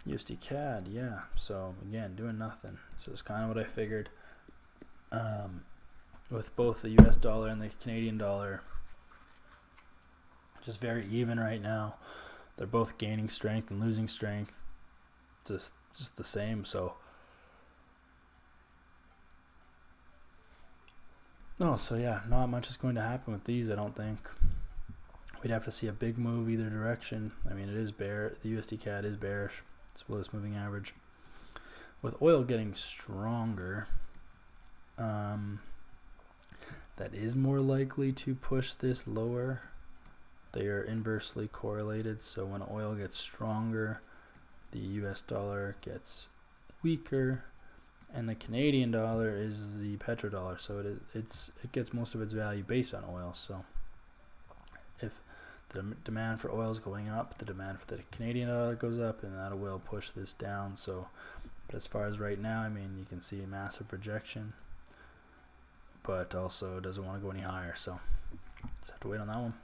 Usdcad, yeah. So again, doing nothing. So it's kind of what I figured. With both the US dollar and the Canadian dollar just very even right now. They're both gaining strength and losing strength. Just the same. So so yeah, not much is going to happen with these, I don't think. We'd have to see a big move either direction. I mean, it is bear. The Usdcad is bearish. It's below this moving average. With oil getting stronger, that is more likely to push this lower. They are inversely correlated, so when oil gets stronger, the US dollar gets weaker, and the Canadian dollar is the petrodollar, so it gets most of its value based on oil. So if the demand for oil is going up, the demand for the Canadian dollar goes up, and that will push this down. So, but as far as right now, I mean, you can see a massive rejection, but also doesn't want to go any higher, so just have to wait on that one.